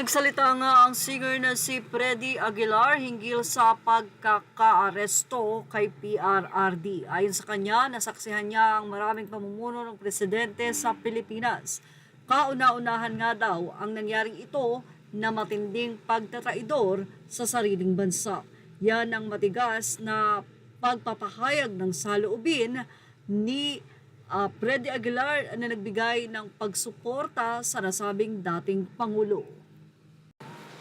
Nagsalita nga ang singer na si Freddy Aguilar hinggil sa pagkakaaresto kay PRRD. Ayon sa kanya, nasaksihan niya ang maraming pamumuno ng presidente sa Pilipinas. Kauna-unahan nga daw ang nangyaring ito na matinding pagtataidor sa sariling bansa. Yan ang matigas na pagpapahayag ng saloobin ni Freddy Aguilar na nagbigay ng pagsuporta sa nasabing dating Pangulo.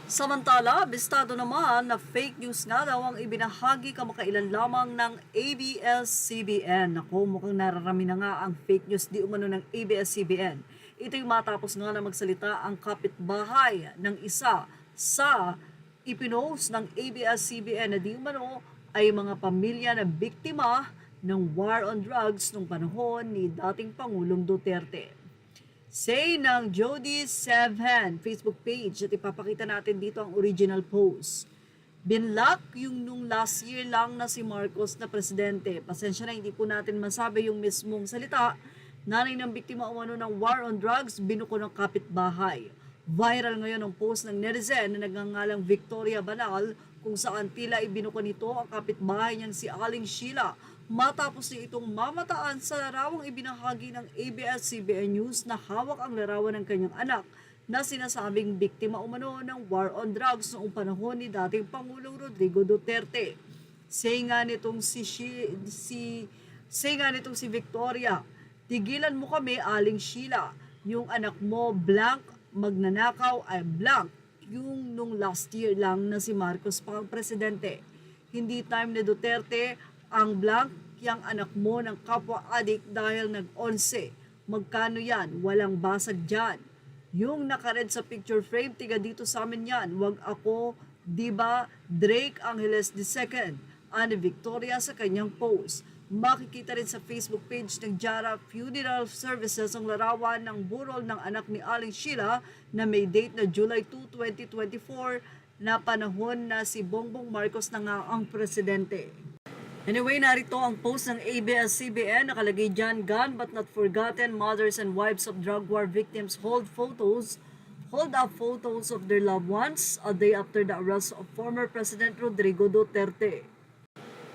Samantala, bistado naman na fake news nga daw ang ibinahagi kamakailan lamang ng ABS-CBN. Ako, mukhang nararami na nga ang fake news di umano ng ABS-CBN. Ito'y matapos nga na magsalita ang kapitbahay ng isa sa ipinost ng ABS-CBN na di umano ay mga pamilya na biktima ng war on drugs nung panahon ni dating Pangulong Duterte. Say ng Jody Seven Facebook page at ipapakita natin dito ang original post. Binlock yung nung last year lang na si Marcos na presidente. Pasensya na, hindi po natin masabi yung mismong salita. Nanay ng biktima umano ng war on drugs, binuko ng kapitbahay. Viral ngayon ang post ng netizen na nagngangalang Victoria Banal kung saan tila ibinuko nito ang kapitbahay niyang si Aling Sheila matapos niya itong mamataan sa larawang ibinahagi ng ABS-CBN News na hawak ang larawan ng kanyang anak na sinasabing biktima umano ng war on drugs noong panahon ni dating Pangulong Rodrigo Duterte. Say nga nitong si Victoria, tigilan mo kami Aling Sheila, yung anak mo blank magnanakaw ay blank, yung nung last year lang na si Marcos pa ang presidente. Hindi time ni Duterte ang blank yang anak mo ng kapwa adik dahil nag-11. Magkano yan? Walang basag dyan. Yung nakared sa picture frame, tiga dito sa amin yan. Wag ako, diba? Drake Angeles II. Ani Victoria sa kanyang post. Makikita rin sa Facebook page ng Jara Funeral Services ang larawan ng burol ng anak ni Aling Sheila na may date na July 2, 2024 na panahon na si Bongbong Marcos na nga ang presidente. Anyway, narito ang post ng ABS-CBN. Nakalagay dyan, gone but not forgotten, mothers and wives of drug war victims hold up photos of their loved ones a day after the arrest of former President Rodrigo Duterte.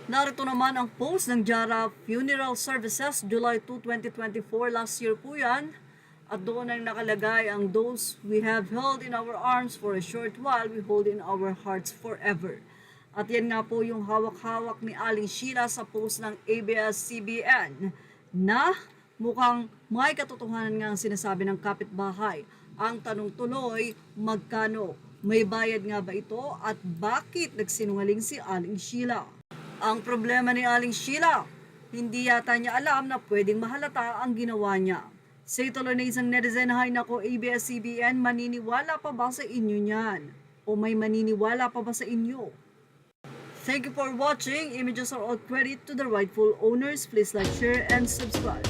Narito naman ang post ng Jara Funeral Services, July 2, 2024, last year po yan. At doon ay nakalagay ang those we have held in our arms for a short while, we hold in our hearts forever. At yan nga po yung hawak-hawak ni Aling Sheila sa post ng ABS-CBN na mukhang may katotohanan nga ang sinasabi ng kapitbahay. Ang tanong tuloy, magkano? May bayad nga ba ito at bakit nagsinungaling si Aling Sheila? Ang problema ni Aling Sheila, hindi yata niya alam na pwedeng mahalata ang ginawa niya. Say tuloy na isang netizen, hay nako ABS-CBN, maniniwala pa ba sa inyo niyan? O may maniniwala pa ba sa inyo? Thank you for watching. Images are all credit to the rightful owners. Please like, share, and subscribe.